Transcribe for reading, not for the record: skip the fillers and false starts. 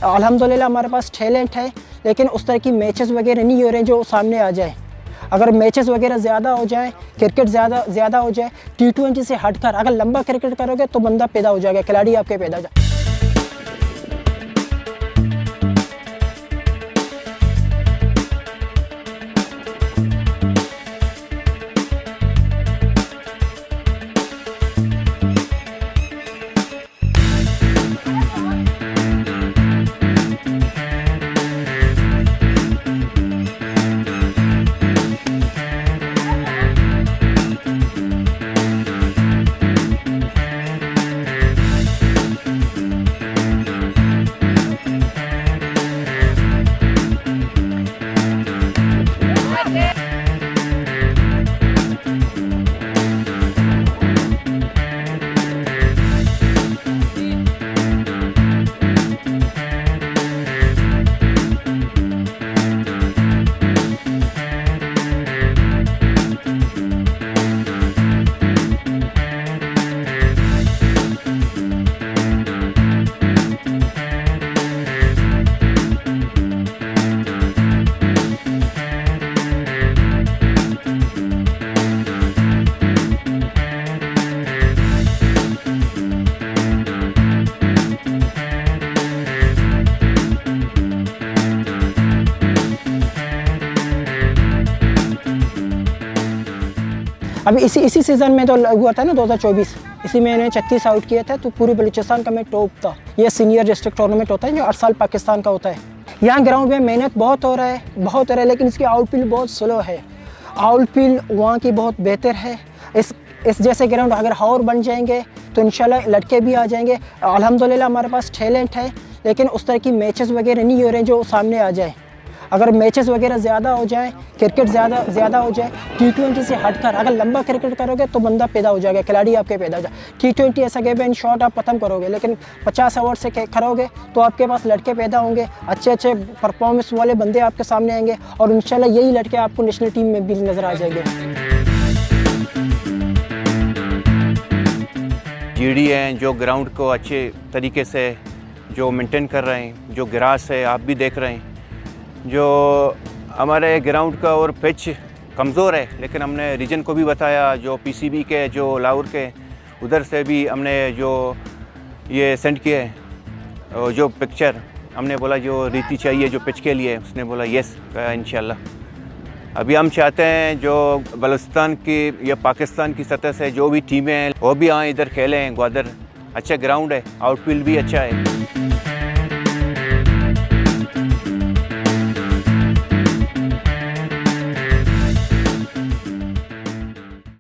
अल्हम्दुलिल्लाह हमारे पास टैलेंट है, लेकिन उस तरह की मैचेस वगैरह नहीं हो रहे हैं जो सामने आ जाए। अगर मैचेस वगैरह ज़्यादा हो जाए, क्रिकेट ज़्यादा हो जाए, T20 से हटकर अगर लंबा क्रिकेट करोगे तो बंदा पैदा हो जाएगा, खिलाड़ी आपके पैदा हो जाए। अभी इसी सीज़न में तो हुआ था ना 2024, इसी में इन्हें 36 आउट किए थे, तो पूरी बलूचिस्तान का मैं टॉप था। ये सीनियर डिस्ट्रिक्ट टूर्नामेंट होता है जो हर साल पाकिस्तान का होता है। यहाँ ग्राउंड में मेहनत बहुत हो रहा है, लेकिन इसकी आउटफील्ड बहुत स्लो है। आउटफील्ड वहाँ की बहुत बेहतर है। इस जैसे ग्राउंड अगर और बन जाएंगे तो इंशाल्लाह लड़के भी आ जाएंगे। अल्हम्दुलिल्लाह हमारे पास टैलेंट है, लेकिन उस तरह की मैचेस वगैरह नहीं हो रहे हैं जो सामने आ जाए। अगर मैचेस वगैरह ज़्यादा हो जाए, क्रिकेट ज़्यादा हो जाए, T20 से हटकर अगर लंबा क्रिकेट करोगे तो बंदा पैदा हो जाएगा, खिलाड़ी आपके पैदा हो जाए। T20 ऐसा गेम है, इन शॉट आप खत्म करोगे, लेकिन 50 ओवर से करोगे तो आपके पास लड़के पैदा होंगे, अच्छे परफॉर्मेंस वाले बंदे आपके सामने आएंगे, और इंशाल्लाह यही लड़के आपको नेशनल टीम में भी नज़र आ जाएंगे। GD हैं जो ग्राउंड को अच्छे तरीके से जो मेंटेन कर रहे हैं, जो ग्रास है आप भी देख रहे हैं, जो हमारे ग्राउंड का और पिच कमज़ोर है, लेकिन हमने रीजन को भी बताया, जो PCB के जो लाहौर के उधर से भी हमने जो ये सेंड किए और जो पिक्चर हमने बोला जो रीति चाहिए जो पिच के लिए, उसने बोला यस इंशाल्लाह। अभी हम चाहते हैं जो बलूचिस्तान की या पाकिस्तान की सतह से जो भी टीमें हैं वो भी आएँ इधर खेलें। ग्वादर अच्छा ग्राउंड है, आउटफील्ड भी अच्छा है।